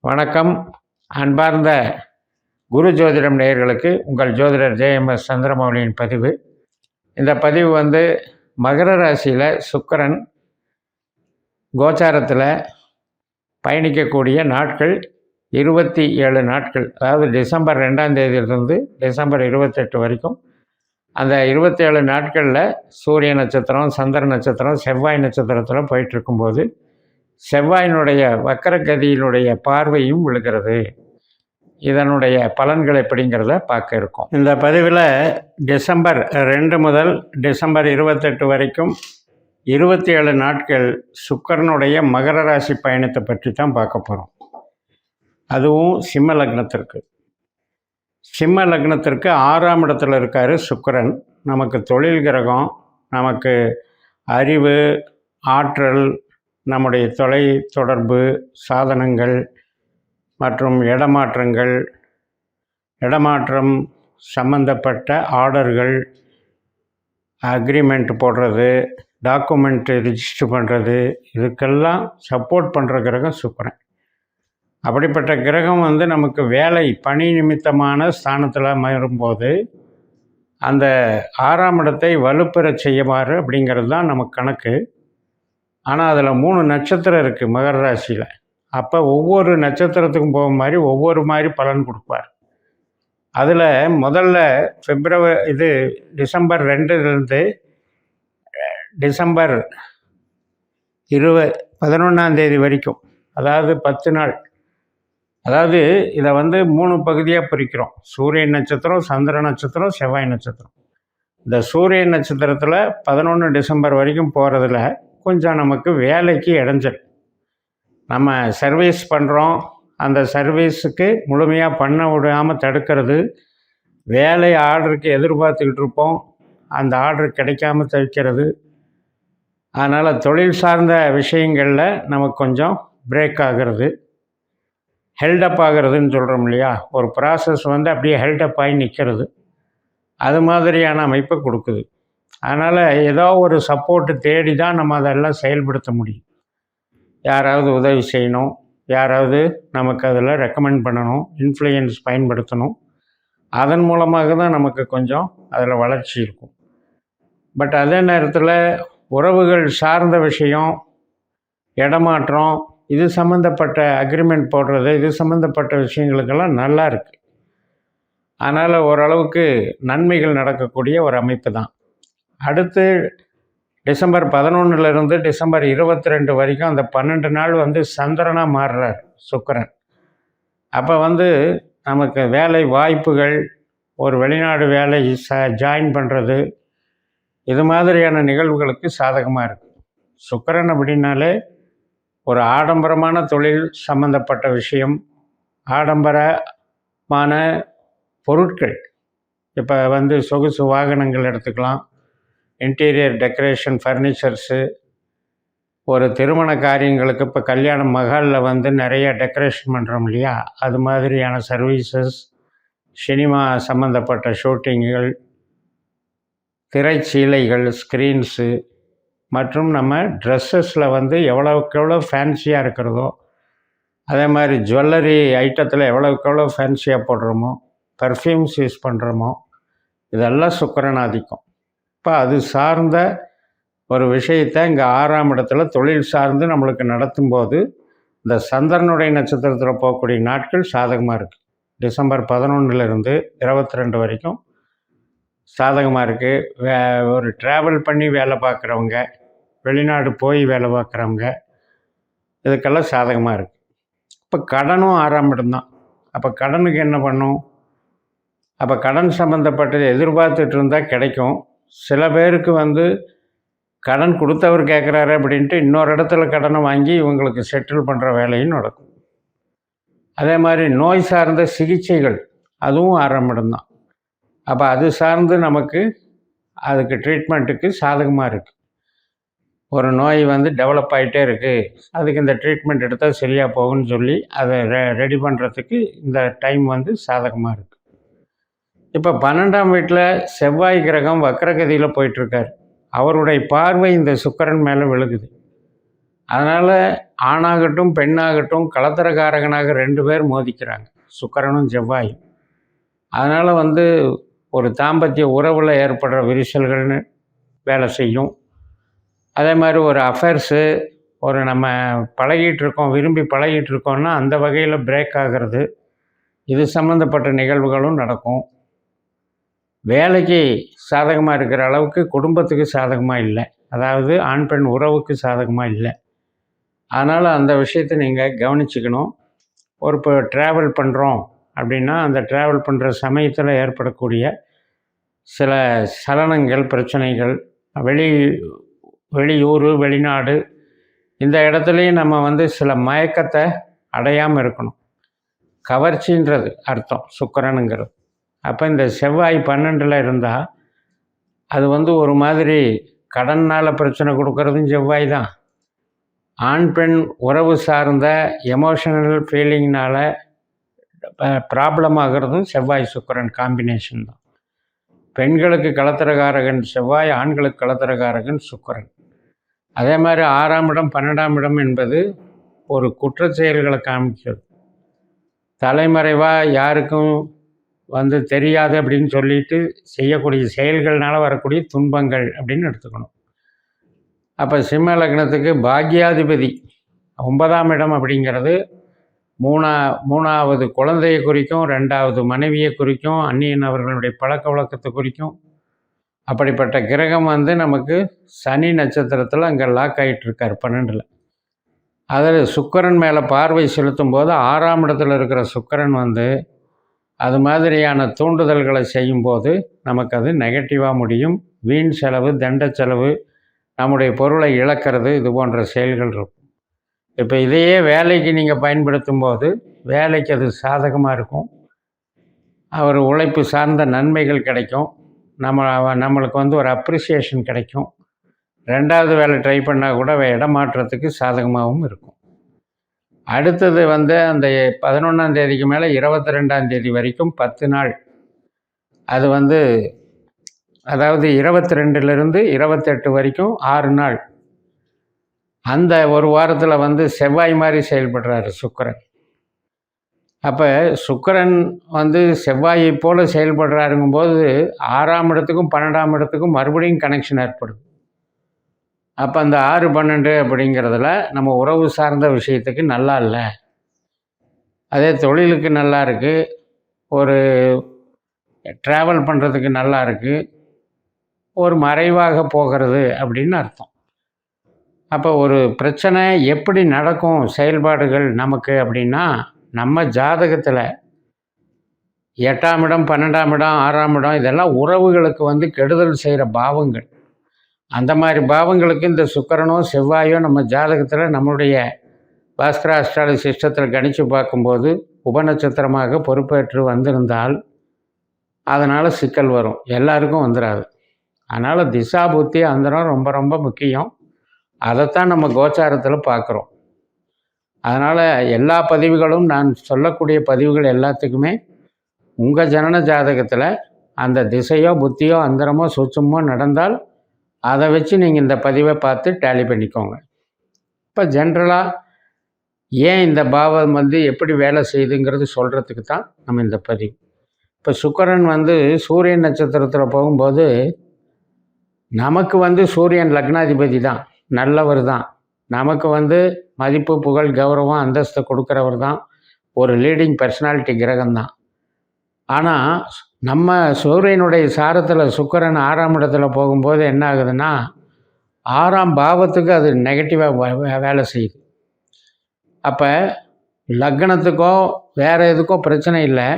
வணக்கம். அன்பார்ந்த குரு ஜோதிடம் நேயர்களுக்கு உங்கள் ஜோதிடர் ஜேஎம்எஸ் சந்திரமௌலியின் பதிவு. இந்த பதிவு மகர ராசியில் சுக்கிரன் கோச்சாரத்தில் பயணிக்கக்கூடிய நாட்கள் 27 நாட்கள், அதாவது டிசம்பர் 2ஆம் தேதியிலிருந்து டிசம்பர் 28 வரைக்கும். அந்த 27 நாட்களில் சூரிய நட்சத்திரம், சந்திர நட்சத்திரம், செவ்வாய் நட்சத்திரத்தில் போயிட்டுருக்கும்போது செவ்வாயினுடைய வக்கரகதியினுடைய பார்வையும் விழுகிறது. இதனுடைய பலன்கள் எப்படிங்கிறத பார்க்க இருக்கோம். இந்த பதிவில் டிசம்பர் 2 முதல் டிசம்பர் 28 வரைக்கும் 27 நாட்கள் சுக்கிரனுடைய மகர ராசி பயணத்தை பற்றி தான் பார்க்க போகிறோம். அதுவும் சிம்ம லக்னத்திற்கு. சிம்ம லக்னத்திற்கு 6ஆம் இடத்துல இருக்கார் சுக்கிரன். நமக்கு தொழில் கிரகம், நமக்கு அறிவு, ஆற்றல், நம்முடைய தொலை தொடர்பு சாதனங்கள் மற்றும் இடமாற்றம் சம்பந்தப்பட்ட ஆர்டர்கள், அக்ரிமெண்ட் போடுறது, டாக்குமெண்ட் ரிஜிஸ்டர் பண்ணுறது, இதுக்கெல்லாம் சப்போர்ட் பண்ணுற கிரகம் சுக்கிரன். அப்படிப்பட்ட கிரகம் நமக்கு வேலை பணி நிமித்தமான ஸ்தானத்தில் வரும்போது அந்த 6ஆம் இடத்தை வலுப்பெறச் செய்யுமாறு அப்படிங்கிறது தான் நமக்கு கணக்கு. ஆனால் அதில் 3 நட்சத்திரம் இருக்குது மகர ராசியில். அப்போ ஒவ்வொரு நட்சத்திரத்துக்கும் போக மாதிரி ஒவ்வொரு மாதிரி பலன் கொடுப்பார். அதில் முதல்ல டிசம்பர் 2லேருந்து டிசம்பர் 11ஆம் தேதி வரைக்கும், அதாவது 10 நாள். அதாவது இதை 3 பகுதியாக பிரிக்கிறோம். சூரிய நட்சத்திரம், சந்திர நட்சத்திரம், செவ்வாய் நட்சத்திரம். இந்த சூரிய நட்சத்திரத்தில் 11 டிசம்பர் வரைக்கும் போகிறதுல கொஞ்சம் நமக்கு வேலைக்கு இடைஞ்சல். நம்ம சர்வீஸ் பண்ணுறோம், அந்த சர்வீஸுக்கு முழுமையாக பண்ண விடாமல் தடுக்கிறது, வேலை ஆர்டருக்கு எதிர்பார்த்துக்கிட்டு இருப்போம், அந்த ஆர்டர் கிடைக்காம தவிக்கிறது. அதனால் தொழில் சார்ந்த விஷயங்களில் நமக்கு கொஞ்சம் பிரேக் ஆகிறது, ஹெல்டப் ஆகிறதுன்னு சொல்கிறோம் இல்லையா. ஒரு ப்ராசஸ் அப்படியே ஹெல்டப் ஆகி நிற்கிறது. அது மாதிரியான அமைப்பை கொடுக்குது. அதனால் ஏதோ ஒரு சப்போர்ட்டு தேடி தான் நம்ம அதெல்லாம் செயல்படுத்த முடியும். யாராவது உதவி செய்யணும், யாராவது நமக்கு அதில் ரெக்கமெண்ட் பண்ணணும், இன்ஃப்ளூயன்ஸ் பயன்படுத்தணும். அதன் மூலமாக தான் நமக்கு கொஞ்சம் அதில் வளர்ச்சி இருக்கும். பட் அதே நேரத்தில் உறவுகள் சார்ந்த விஷயம், இடமாற்றம், இது சம்மந்தப்பட்ட அக்ரிமெண்ட் போடுறது, இது சம்மந்தப்பட்ட விஷயங்களுக்கெல்லாம் நல்லா இருக்குது. அதனால் ஓரளவுக்கு நன்மைகள் நடக்கக்கூடிய ஒரு அமைப்பு தான். அடுத்து டிசம்பர் 11லேருந்து டிசம்பர் 22 வரைக்கும் அந்த 12 நாள் சந்திரனாக மாறுறார் சுக்கிரன். அப்போ நமக்கு வேலை வாய்ப்புகள், ஒரு வெளிநாடு வேலை ஜாயின் பண்ணுறது, இது மாதிரியான நிகழ்வுகளுக்கு சாதகமாக இருக்குது. சுக்கிரன் அப்படின்னாலே ஒரு ஆடம்பரமான தொழில் சம்பந்தப்பட்ட விஷயம், ஆடம்பரமான பொருட்கள். இப்போ சொகுசு வாகனங்கள் எடுத்துக்கலாம், இன்டீரியர் டெக்கரேஷன், ஃபர்னிச்சர்ஸு, ஒரு திருமண காரியங்களுக்கு இப்போ கல்யாண மஹாலில் நிறைய டெக்கரேஷன் பண்ணுறோம் இல்லையா, அது மாதிரியான சர்வீசஸ், சினிமா சம்மந்தப்பட்ட ஷூட்டிங்குகள், திரைச்சீலைகள், ஸ்க்ரீன்ஸு, மற்றும் நம்ம ட்ரெஸ்ஸஸில் எவ்வளோக்கு எவ்வளோ ஃபேன்சியாக இருக்கிறதோ, அதே மாதிரி ஜுவல்லரி ஐட்டத்தில் எவ்வளோக்கு எவ்வளோ ஃபேன்சியாக போடுறோமோ, பர்ஃப்யூம்ஸ் யூஸ் பண்ணுறோமோ, இதெல்லாம் சுக்கிரன் ஆதிக்கம். இப்போ அது சார்ந்த ஒரு விஷயத்தை இங்கே 6ஆம் இடத்துல தொழில் சார்ந்து நம்மளுக்கு நடத்தும்போது இந்த சந்திரனுடைய நட்சத்திரத்தில் போகக்கூடிய நாட்கள் சாதகமாக இருக்குது. டிசம்பர் 11லேருந்து 22 வரைக்கும் சாதகமாக இருக்குது. ஒரு ட்ராவல் பண்ணி வேலை பார்க்குறவங்க, வெளிநாடு போய் வேலை பார்க்குறவங்க, இதுக்கெல்லாம் சாதகமாக இருக்குது. இப்போ கடனும் 6ஆம் இடம்தான். அப்போ கடனுக்கு என்ன பண்ணும்? அப்போ கடன் சம்மந்தப்பட்டது எதிர்பார்த்துட்டு இருந்தால் கிடைக்கும். சில பேருக்கு கடன் கொடுத்தவர் கேட்குறாரு அப்படின்ட்டு இன்னொரு இடத்துல கடனை வாங்கி இவங்களுக்கு செட்டில் பண்ணுற வேலையும் நடக்கும். அதே மாதிரி நோய் சார்ந்த சிகிச்சைகள், அதுவும் 6ஆம் இடம்தான். அப்போ அது சார்ந்து நமக்கு அதுக்கு ட்ரீட்மெண்ட்டுக்கு சாதகமாக இருக்குது. ஒரு நோய் டெவலப் ஆகிட்டே இருக்குது, அதுக்கு இந்த ட்ரீட்மெண்ட் எடுத்தால் சரியாக போகும்னு சொல்லி அதை ரெடி பண்ணுறதுக்கு இந்த டைம் சாதகமாக இருக்குது. இப்போ 12ஆம் வீட்டில் செவ்வாய் கிரகம் வக்கரகதியில் போயிட்டுருக்கார். அவருடைய பார்வை இந்த சுக்கிரன் மேலே விழுகுது. அதனால் ஆணாகட்டும் பெண்ணாகட்டும் கலத்திரக்காரகனாக 2 பேர் மோதிக்கிறாங்க, சுக்கிரனும் செவ்வாயும். அதனால் ஒரு தாம்பத்திய உறவில் ஏற்படுற விரிசல்கள்னு வேலை செய்யும். அதே மாதிரி ஒரு அஃபேர்ஸு, நம்ம பழகிட்டு இருக்கோம், விரும்பி பழகிட்டு இருக்கோம்னா அந்த வகையில் பிரேக் ஆகிறது, இது சம்மந்தப்பட்ட நிகழ்வுகளும் நடக்கும். வேலைக்கு சாதகமாக இருக்கிற அளவுக்கு குடும்பத்துக்கு சாதகமாக இல்லை, அதாவது ஆண் பெண் உறவுக்கு சாதகமாக இல்லை. அதனால் அந்த விஷயத்தை நீங்கள் கவனிச்சுக்கணும். இப்போ ட்ராவல் பண்ணுறோம் அப்படின்னா அந்த ட்ராவல் பண்ணுற சமயத்தில் ஏற்படக்கூடிய சில சலனங்கள், பிரச்சனைகள், வெளியூர், வெளிநாடு, இந்த இடத்துலையும் நம்ம சில மயக்கத்தை அடையாமல் இருக்கணும். கவர்ச்சின்றது அர்த்தம் சுக்கிரனுங்கிறது. அப்போ இந்த செவ்வாய் 12ல் இருந்தால் அது ஒரு மாதிரி கடனால் பிரச்சனை கொடுக்கறதும் செவ்வாய் தான். ஆண் பெண் உறவு சார்ந்த எமோஷனல் ஃபீலிங்னால் ப்ராப்ளம் ஆகிறதும் செவ்வாய் சுக்கிரன் காம்பினேஷன் தான். பெண்களுக்கு கலத்திரகாரகன் செவ்வாய், ஆண்களுக்கு கலத்திரகாரகன் சுக்கிரன். அதே மாதிரி 6ஆம் இடம் 12ஆம் இடம் என்பது ஒரு குற்ற செயல்களை காமிக்கிறது. தலைமறைவாக யாருக்கும் தெரியாது அப்படின்னு சொல்லிட்டு செய்யக்கூடிய செயல்கள்னால வரக்கூடிய துன்பங்கள் அப்படின்னு எடுத்துக்கணும். அப்போ சிம்ம லக்னத்துக்கு பாக்யாதிபதி 9ஆம் இடம் அப்படிங்கிறது மூணாவது குழந்தையை குறிக்கும், 2வது மனைவியை குறிக்கும், அந்நியன் அவர்களுடைய பழக்க வழக்கத்தை குறிக்கும். அப்படிப்பட்ட கிரகம் நமக்கு சனி நட்சத்திரத்தில் அங்கே லாக் ஆகிட்டு இருக்கார் 12ல். அதில் சுக்கிரன் மேலே பார்வை செலுத்தும் போது 6ஆம் இடத்துல இருக்கிற சுக்கிரன் அது மாதிரியான தூண்டுதல்களை செய்யும்போது நமக்கு அது நெகட்டிவாக முடியும். வீண் செலவு, தண்ட செலவு, நம்முடைய பொருளை இழக்கிறது, இது போன்ற செயல்கள் இருக்கும். இப்போ இதையே வேலைக்கு நீங்கள் பயன்படுத்தும் போது வேலைக்கு அது சாதகமாக இருக்கும். அவர் உழைப்பு சார்ந்த நன்மைகள் கிடைக்கும். நம்மளுக்கு ஒரு அப்ரிசியேஷன் கிடைக்கும். 2வது வேலை ட்ரை பண்ணால் கூட இடமாற்றத்துக்கு சாதகமாகவும் இருக்கும். அடுத்தது அந்த 11ஆம் தேதிக்கு மேலே 22ஆம் தேதி வரைக்கும் 10 நாள். அது அதாவது 22லிருந்து 28 வரைக்கும் 6 நாள். அந்த ஒரு வாரத்தில் செவ்வாய் மாதிரி செயல்படுறாரு சுக்கிரன். அப்போ சுக்கிரன் செவ்வாயை போல் செயல்படுறாருங்கும்போது 6ஆம் இடத்துக்கும் 12ஆம் இடத்துக்கும் மறுபடியும் கனெக்ஷன் ஏற்படுது. அப்போ அந்த 6, 12 அப்படிங்கிறதுல நம்ம உறவு சார்ந்த விஷயத்துக்கு நல்லா இல்லை. அதே தொழிலுக்கு நல்லா இருக்குது, ஒரு ட்ராவல் பண்ணுறதுக்கு நல்லா இருக்குது, ஒரு மறைவாக போகிறது அப்படின்னு அர்த்தம். அப்போ ஒரு பிரச்சனை எப்படி நடக்கும் செயல்பாடுகள் நமக்கு அப்படின்னா, நம்ம ஜாதகத்தில் 8ஆம் இடம், 12ஆம் இடம், 6ஆம் இடம் இதெல்லாம் உறவுகளுக்கு கெடுதல் செய்கிற பாவங்கள். அந்த மாதிரி பாவங்களுக்கு இந்த சுக்கிரனோ செவ்வாயோ நம்ம ஜாதகத்தில் நம்மளுடைய பாஸ்கர அஸ்ட்ராலஜி சிஸ்டத்தில் கணித்து பார்க்கும்போது உபநட்சத்திரமாக பொறுப்பேற்று வந்திருந்தால் அதனால் சிக்கல் வரும், எல்லாருக்கும் வந்துடாது. அதனால் திசா புத்தி அந்தரம் ரொம்ப ரொம்ப முக்கியம். அதைத்தான் நம்ம கோச்சாரத்தில் பார்க்குறோம். அதனால் எல்லா பதிவுகளும், நான் சொல்லக்கூடிய பதிவுகள் எல்லாத்துக்குமே உங்கள் ஜனன ஜாதகத்தில் அந்த திசையோ புத்தியோ அந்தரமோ சூட்சமோ நடந்தால் அதை வச்சு நீங்கள் இந்த பதிவை பார்த்து டேலி பண்ணிக்கோங்க. இப்போ ஜென்ரலாக ஏன் இந்த பாவம் எப்படி வேலை செய்யுதுங்கிறது சொல்கிறதுக்கு தான் நம்ம இந்த பதிவு. இப்போ சுக்கிரன் சூரியன் நட்சத்திரத்தில் போகும்போது நமக்கு சூரியன் லக்னாதிபதி தான், நல்லவர் தான், நமக்கு மதிப்பு, புகழ், கௌரவம், அந்தஸ்தை கொடுக்குறவர் தான், ஒரு லீடிங் பர்சனாலிட்டி கிரகம் தான். ஆனால் நம்ம சூரியனுடைய சாரத்தில் சுக்கிரன் 6ஆம் இடத்துல போகும்போது என்ன ஆகுதுன்னா 6ஆம் பாவத்துக்கு அது நெகட்டிவாக வேலை செய்யுது. அப்போ லக்னத்துக்கோ வேறு எதுக்கோ பிரச்சனை இல்லை,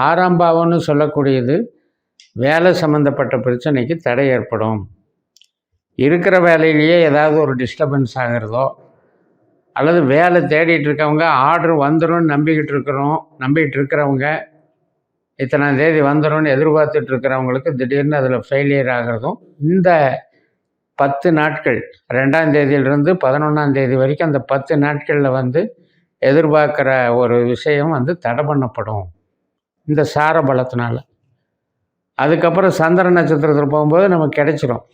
6ஆம் பாவம்னு சொல்லக்கூடியது வேலை சம்மந்தப்பட்ட பிரச்சனைக்கு தடை ஏற்படும். இருக்கிற வேலையிலேயே ஏதாவது ஒரு டிஸ்டர்பன்ஸ் ஆகிறதோ, அல்லது வேலை தேடிட்டு இருக்கவங்க ஆர்டர் வந்துடும் நம்பிக்கிட்டு இருக்கிறவங்க இத்தனாம் தேதி வந்துடும்னு எதிர்பார்த்துட்டு இருக்கிறவங்களுக்கு திடீர்னு அதில் ஃபெயிலியர் ஆகிறதும் இந்த 10 நாட்கள் 2ஆம் தேதியிலிருந்து 11ஆம் தேதி வரைக்கும் அந்த 10 நாட்களில் எதிர்பார்க்குற ஒரு விஷயம் தடை பண்ணப்படும் இந்த சார பலத்தினால. அதுக்கப்புறம் சந்திர நட்சத்திரத்தில் போகும்போது நமக்கு கிடைச்சிடும்.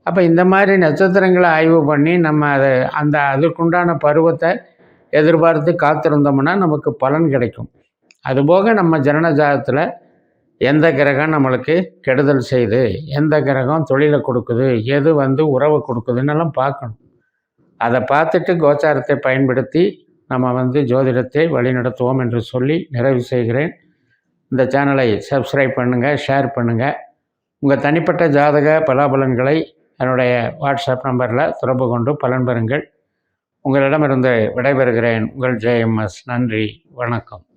அப்போ இந்த மாதிரி நட்சத்திரங்களை ஆய்வு பண்ணி நம்ம அதை அதற்குண்டான பருவத்தை எதிர்பார்த்து காத்திருந்தோம்னா நமக்கு பலன் கிடைக்கும். அதுபோக நம்ம ஜனன ஜாதகத்தில் எந்த கிரகம் நம்மளுக்கு கெடுதல் செய்யுது, எந்த கிரகம் தொழிலை கொடுக்குது, எது உறவை கொடுக்குதுன்னெல்லாம் பார்க்கணும். அதை பார்த்துட்டு கோச்சாரத்தை பயன்படுத்தி நம்ம ஜோதிடத்தை வழிநடத்துவோம் என்று சொல்லி நிறைவு செய்கிறேன். இந்த சேனலை சப்ஸ்கிரைப் பண்ணுங்கள், ஷேர் பண்ணுங்கள். உங்கள் தனிப்பட்ட ஜாதக பலாபலன்களை என்னுடைய வாட்ஸ்அப் நம்பரில் தொடர்பு கொண்டு பலன் பெறுங்கள். உங்களிடமிருந்து விடைபெறுகிறேன். உங்கள் JMS. நன்றி, வணக்கம்.